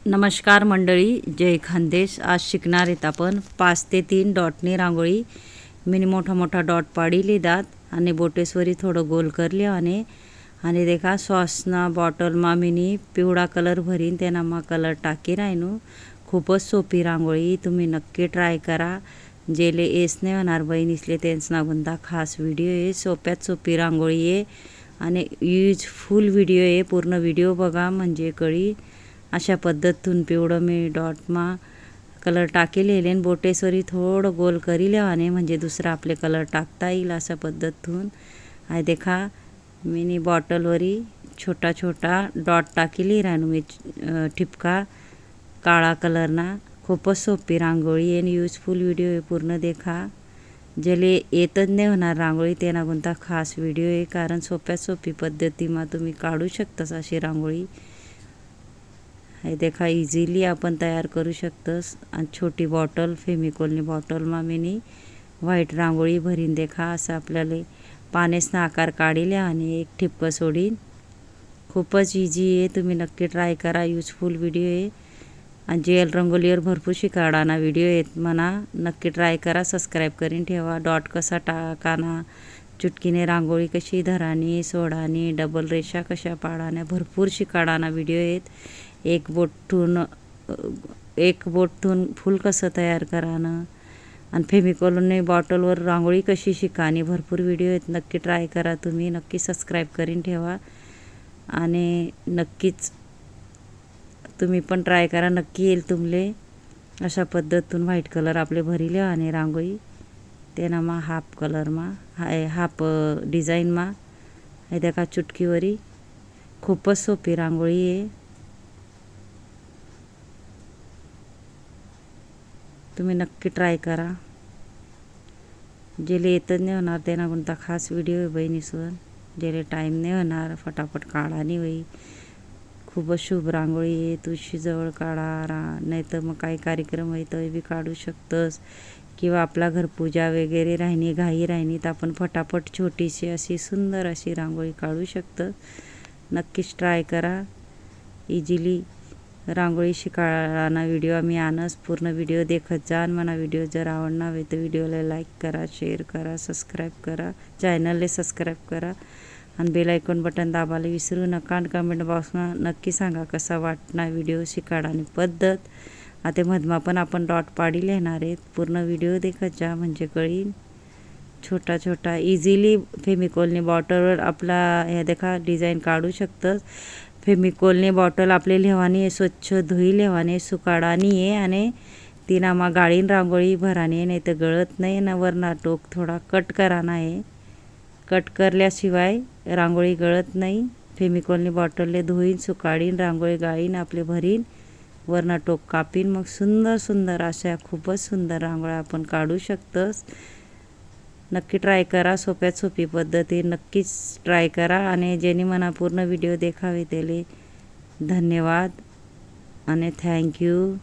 नमस्कार मंडळी, जय खानदेश। आज शिकणार आहेत आपण 5 ते 3 डॉटनी रांगोळी। मिनी मोठा मोठा डॉट पाडी लिहितात आणि बोटेसवरी थोडं गोल करले आणि देखा सॉसना बॉटल मा मिनी पिवळा कलर भरीन त्यांना मा कलर टाकी राहिनू। खूपच सोपी रांगोळी, तुम्ही नक्की ट्राय करा। जेले एस नाही होणार बहिणीसले त्यांचं नागुंता खास व्हिडिओ आहे। सोप्यात सोपी रांगोळी आहे आणि यूजफुल व्हिडिओ आहे। पूर्ण व्हिडिओ बघा म्हणजे कळी। अशा पद्धतीतून पिवळं मी डॉटमा कलर टाकेलेले बोटेसवरी थोडं गोल करी लेवाने म्हणजे दुसरा आपले कलर टाकता येईल अशा पद्धतीतून। आहे देखा मिनी बॉटलवरी छोटा छोटा डॉट टाकेली रानू मी ठिपका काळा कलरना। खूपच सोपी रांगोळी आणि यूजफुल व्हिडिओ आहे, पूर्ण देखा। ज्याले येतच नाही होणार रांगोळी त्यांना कोणता खास व्हिडिओ आहे, कारण सोप्या सोपी पद्धतीमा तुम्ही काढू शकतास अशी रांगोळी। हे देखा इझिली आपण तयार करू शकतस। आणि छोटी बॉटल फेमिकोलनी बॉटल मा मिनी व्हाईट रांगोळी भरीन देखा। असं आपल्याला पाण्याचा आकार काढिले आणि एक ठिपकं सोडीन। खूपच इझी आहे, तुम्ही नक्की ट्राय करा। यूजफुल व्हिडिओ आहे आणि जेल रंगोलीवर भरपूर शिकाडाना व्हिडिओ आहेत म्हणा, नक्की ट्राय करा। सबस्क्राईब करून ठेवा। डॉट कसा टाकाना, चुटकीने रांगोळी कशी धरानी सोडानी, डबल रेषा कशा पाडाना, भरपूर शिकाडाना व्हिडिओ आहेत। एक बोटून फूल कसं तयार करानं आणि फेमिकोलने बॉटलवर रांगोळी कशी शिकानी, भरपूर व्हिडिओ आहेत। नक्की ट्राय करा तुम्ही, नक्की सबस्क्राईब करून ठेवा आणि नक्कीच तुम्ही पण ट्राय करा, नक्की येईल तुमले। अशा पद्धतीतून व्हाईट कलर आपले भरिले आणि रांगोळी त्यांना मा हाफ कलर मा हाफ डिझाईन मा हे देखा चुटकीवरी। खूपच सोपी रांगोळी आहे, तुम्ही नक्की ट्राय करा। जेले येतच नाही होणार त्यांना कोणता खास व्हिडिओ आहे बहिणीसवर। जेले टाईम नाही होणार फटाफट काढा नाही होई। खूपच शुभ रांगोळी आहे, तुळशीजवळ काढा नाही तर मग काही कार्यक्रम आहे तर बी काढू शकतस, किंवा आपला घर पूजा वगैरे राहिनी घाई राहिनी तर आपण फटाफट छोटीशी अशी सुंदर अशी रांगोळी काढू शकतं। नक्कीच ट्राय करा। इझिली रांगोळी शिकाळाना व्हिडिओ आम्ही आणस, पूर्ण व्हिडिओ देखत जा। मला व्हिडिओ जर आवडणार आहे तर व्हिडिओला लाईक करा, शेअर करा, सबस्क्राईब करा, चॅनलला सबस्क्राईब करा आणि बेल आयकॉन बटन दाबायला विसरू नका। आणि कमेंट बॉक्सना नक्की सांगा कसा वाटणार व्हिडिओ शिकाडानी पद्धत। आता मधमा पण आपण डॉट पाडी लिहिणार आहेत, पूर्ण व्हिडिओ देखत जा म्हणजे कळीन। छोटा छोटा इझिली फेमिकोलने बॉटलवर आपला हे देखा डिझाईन काढू शकतं। फेमिकोलने बॉटल आपले लेवानी स्वच्छ धुई लेवाने सुकाडानी आहे आणि तिना मा गाळीन रांगोळी भरानी नाही तर गळत नाही ना। वरना टोक थोडा कट कराना आहे, कट करल्याशिवाय रांगोळी गळत नाही। फेमिकोलने बॉटलले धुईन सुकाडीन रांगोळी गाळीन आपले भरीन, वरना टोक कापीन, मग सुंदर सुंदर अशा खूपच सुंदर रांगोळ्या आपण काढू शकतस। नक्की ट्राय करा, सोप्यात सोपी पद्धती नक्कीच ट्राय करा। आणि ज्यांनी मला पूर्ण व्हिडिओ देखावे त्याले धन्यवाद आणि थँक्यू।